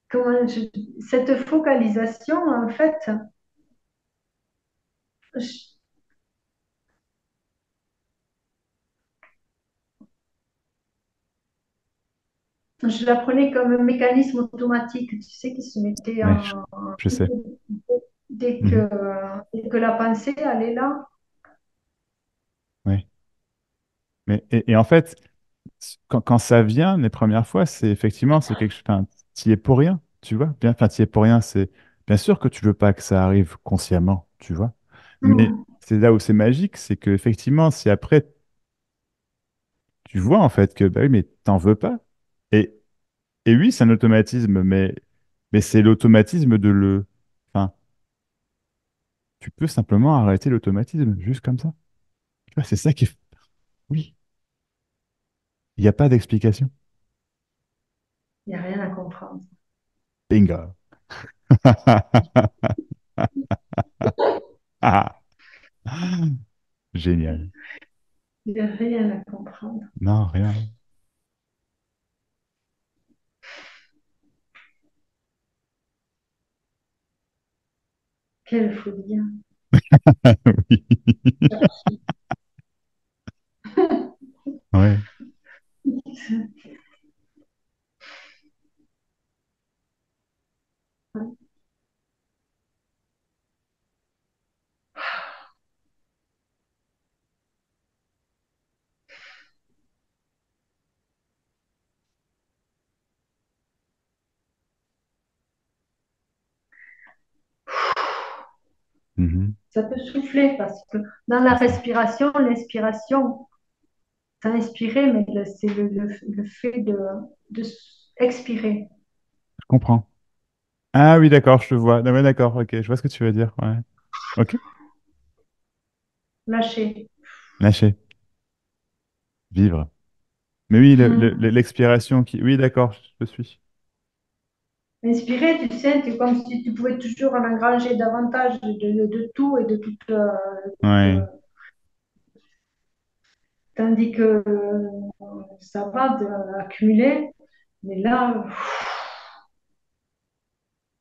comment cette focalisation, en fait, je, je la prenais comme un mécanisme automatique, tu sais, qui se mettait Ouais, en, je sais. dès Mhm. que, dès que la pensée, elle est là. Ouais. Et en fait, quand ça vient les premières fois, c'est effectivement, c'est quelque chose, enfin, t'y es pour rien, tu vois. Bien, enfin, t'y es pour rien, c'est bien sûr que tu veux pas que ça arrive consciemment, tu vois. Mais Mhm. c'est là où c'est magique, c'est que effectivement, si après tu vois en fait que bah oui, mais t'en veux pas. Et, et oui, c'est un automatisme, mais c'est l'automatisme de le. Enfin, tu peux simplement arrêter l'automatisme, juste comme ça. Tu vois, c'est ça qui est. Oui, il n'y a pas d'explication. Il n'y a rien à comprendre. Bingo. Génial. Il n'y a rien à comprendre. Non, rien. Quelle folie, hein. Oui. Ouais. Mhm. Ça peut souffler parce que dans la C'est ça. respiration, l'inspiration, t'as inspiré, mais c'est le fait de expirer, Je comprends. Ah oui, d'accord, je te vois. Ah ouais, d'accord, ok, je vois ce que tu veux dire. Ouais. Ok. lâcher. Lâcher. Vivre. Mais oui, Hmm. l'expiration qui. Oui, d'accord, je te suis. Inspirer, tu sais, c'est comme si tu pouvais toujours en engranger davantage de tout et de tout. Ouais. Tandis que ça va d'accumuler, mais là,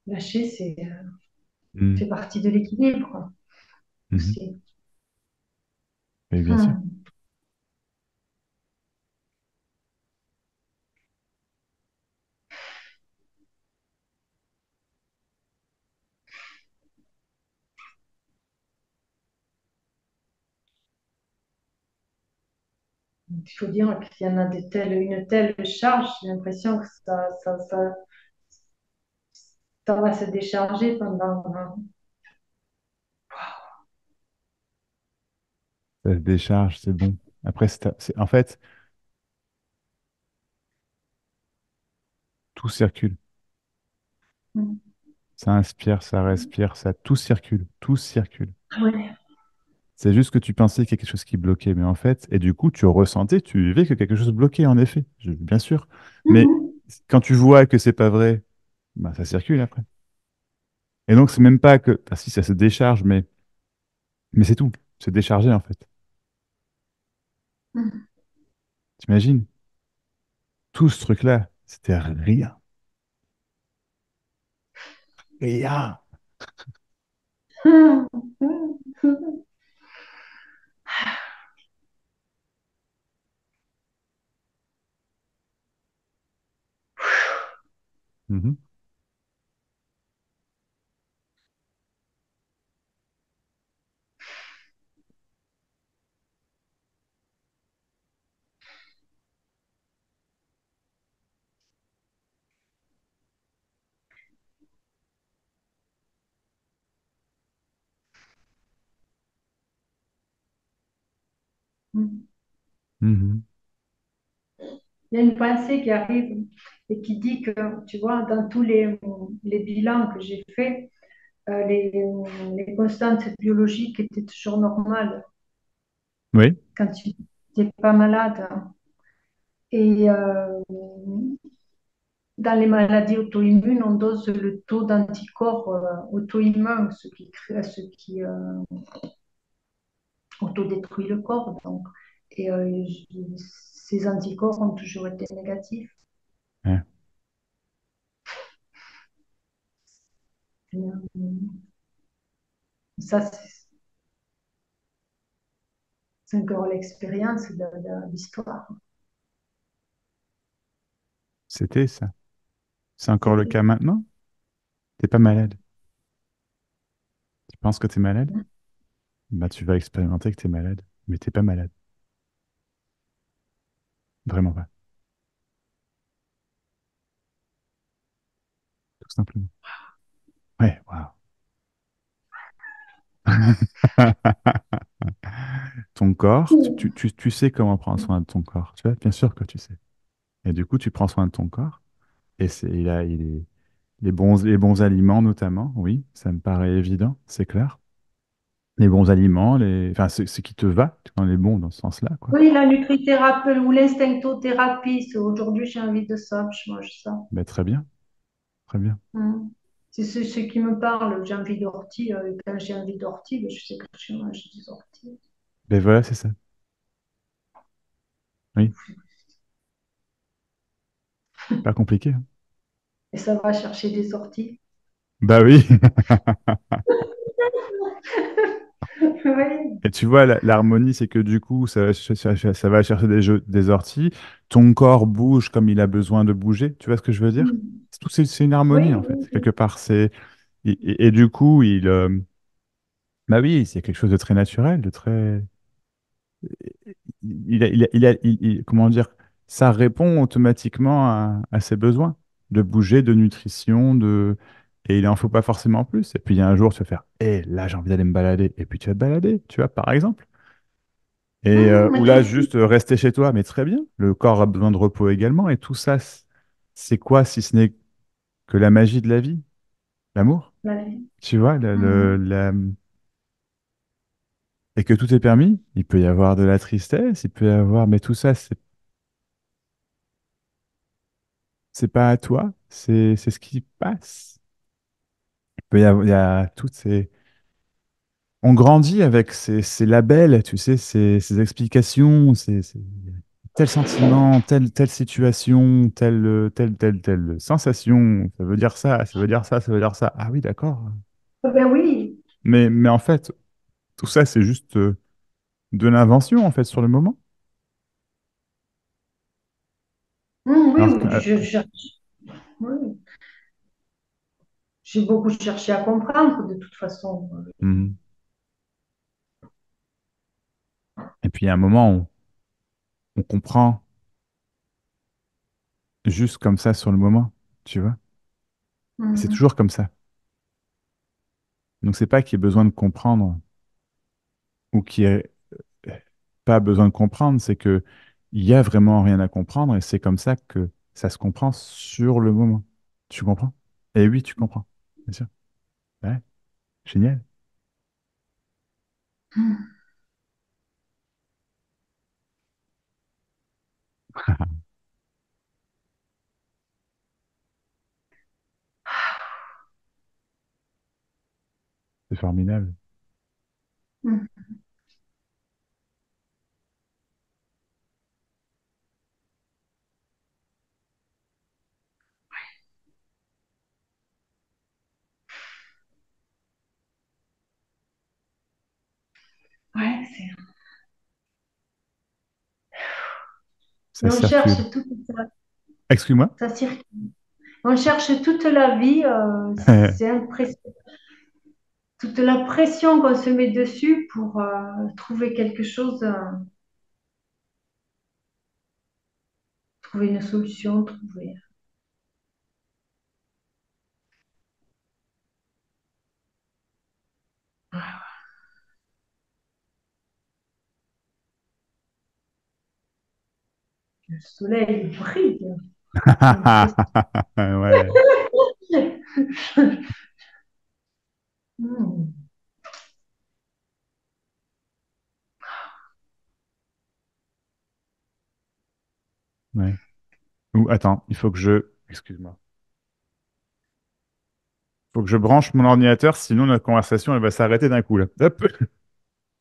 lâcher, c'est Mhm. fait partie de l'équilibre Mhm. aussi. Oui, bien sûr. Hmm. Il faut dire qu'il y en a une telle charge, j'ai l'impression que ça va se décharger pendant. Ça se décharge, c'est bon. Après, en fait, tout circule. Ça inspire, ça respire, ça tout circule. Tout circule. Ouais. C'est juste que tu pensais qu'il y a quelque chose qui bloquait, mais en fait, et du coup, tu ressentais, tu vivais que quelque chose bloquait, en effet, bien sûr. Mais Mhm. quand tu vois que c'est pas vrai, bah, ça circule après. Et donc, c'est même pas que, ah, si ça se décharge, mais c'est tout. C'est déchargé, en fait. T'imagines? Tout ce truc-là, c'était rien. Rien. Mhm. Mhm. Il y a une pensée qui arrive et qui dit que, tu vois, dans tous les bilans que j'ai faits, les constantes biologiques étaient toujours normales Oui, quand tu n'es pas malade. Et dans les maladies auto-immunes, on dose le taux d'anticorps auto-immuns, ce qui autodétruit le corps. Donc. Et ces anticorps ont toujours été négatifs. ouais, Et, ça, c'est encore l'expérience de l'histoire. c'était ça. C'est encore le C'était. cas maintenant? T'es pas malade. Tu penses que t'es malade? Bah, tu vas expérimenter que t'es malade, mais t'es pas malade. Vraiment pas. Tout simplement. Ouais, waouh. Ton corps, tu sais comment prendre soin de ton corps, tu vois, bien sûr que tu sais. Et du coup, tu prends soin de ton corps, et les bons aliments notamment, oui, ça me paraît évident, c'est clair. Les bons aliments, enfin, ce qui te va, tu vois, les bons dans ce sens-là, quoi. Oui, la nutrithérapie ou l'instinctothérapie, aujourd'hui j'ai envie de ça, je mange ça. Ben, très bien, très bien. Mm. C'est ce qui me parle. J'ai envie d'ortie. Quand j'ai envie d'ortie, ben, je sais que je mange des orties. Ben voilà, c'est ça. Oui, pas compliqué, hein. Et ça va chercher des orties. Bah oui. Oui. Et tu vois, l'harmonie, c'est que du coup, ça va chercher des orties. Ton corps bouge comme il a besoin de bouger. Tu vois ce que je veux dire? Mm. C'est une harmonie, Oui, en fait. oui, oui. Quelque part, et du coup, bah oui, c'est quelque chose de très naturel, de très. Comment dire? Ça répond automatiquement à ses besoins de bouger, de nutrition, et il en faut pas forcément plus. Et puis, il y a un jour, tu vas faire, là, j'ai envie d'aller me balader. Et puis, tu vas te balader, tu vois, par exemple. Ou Mais là, toi, juste rester chez toi, mais très bien. Le corps a besoin de repos également. Et tout ça, c'est quoi si ce n'est que la magie de la vie, l'amour? la vie. Tu vois, Mm. et que tout est permis. Il peut y avoir de la tristesse, il peut y avoir, mais tout ça, c'est pas à toi, c'est ce qui passe. Il y a toutes ces. On grandit avec ces labels, tu sais, ces explications, tel sentiment, telle situation, telle sensation, ça veut dire ça, ça veut dire ça, ça veut dire ça. Ah oui, d'accord. Ben oui. Mais en fait, tout ça, c'est juste de l'invention, en fait, sur le moment. Oui, Alors que, oui, oui. J'ai beaucoup cherché à comprendre de toute façon. mhm. Et puis, il y a un moment où on comprend juste comme ça sur le moment, tu vois. Et c'est Mm. toujours comme ça. Donc, c'est pas qu'il y ait besoin de comprendre ou qu'il y ait pas besoin de comprendre, c'est que il y a vraiment rien à comprendre et c'est comme ça que ça se comprend sur le moment. Tu comprends? Et oui, tu comprends, bien sûr. Ouais, génial. C'est formidable. Mm. Ouais, Ça et on cherche circule. toute Excuse-moi. ça circule. On cherche toute la vie. C'est impressionnant. Toute la pression qu'on se met dessus pour trouver quelque chose, trouver une solution, trouver. Le soleil brille. Il fait... Ouais, Hmm. ouais. Ou attends, il faut que je... Excuse-moi. Faut que je branche mon ordinateur, sinon notre conversation, elle va s'arrêter d'un coup, là. Hop.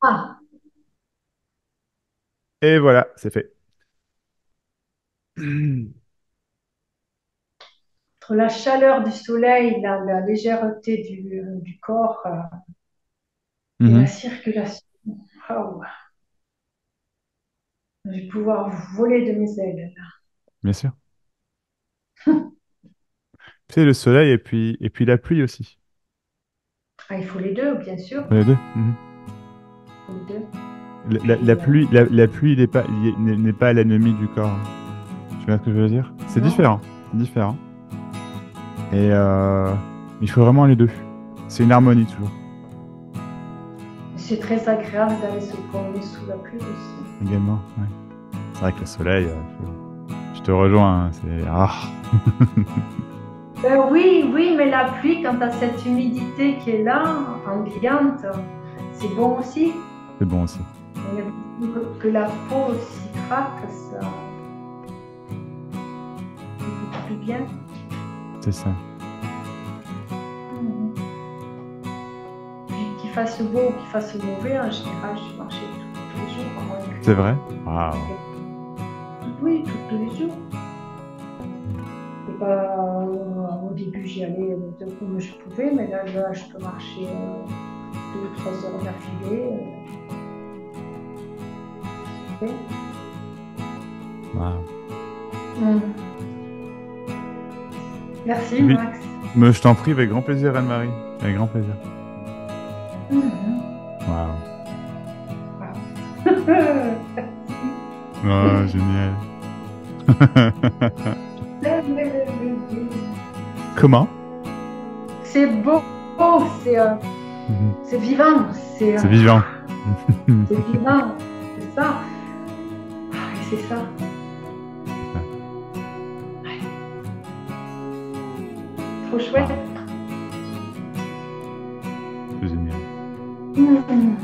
Ah, Et voilà, c'est fait. entre la chaleur du soleil, la légèreté du corps et la Mhm, circulation. Waouh, je vais pouvoir voler de mes ailes. bien sûr. Tu sais, le soleil et puis la pluie aussi. Ah, il faut les deux, bien sûr. Les deux. Mhm. Il faut les deux. La Puis, pluie, la pluie n'est pas l'ennemi du corps, hein. Tu vois ce que je veux dire? C'est non, différent. C'est différent. Et il faut vraiment les deux. C'est une harmonie toujours. c'est très agréable d'aller se promener sous la pluie aussi. Également. Ouais. C'est vrai que le soleil, je te rejoins, hein, c'est Oui, oui, mais la pluie, quand tu as cette humidité qui est là, ambiante, c'est bon aussi. c'est bon aussi. Et que la peau s'hydrate, ça fait beaucoup plus bien. C'est ça. Mhm. Qu'il fasse beau ou qu'il fasse mauvais, en général, je marchais tous les jours, à moins C'est vrai? Waouh. Oui, tous les jours. Et pas, au début, j'y allais comme je pouvais, mais là je peux marcher 2 ou 3 heures d'affilée. Ok. Waouh. Mm. Merci, Oui. Max. Mais je t'en prie, avec grand plaisir, Anne-Marie. Avec grand plaisir. Mhm. Waouh. Wow. Oh, génial. Comment? C'est beau, c'est Mhm. c'est vivant, C'est vivant. c'est vivant, c'est ça. Ah, et c'est ça. Trop chouette. Waouh, c'est génial. Mhm.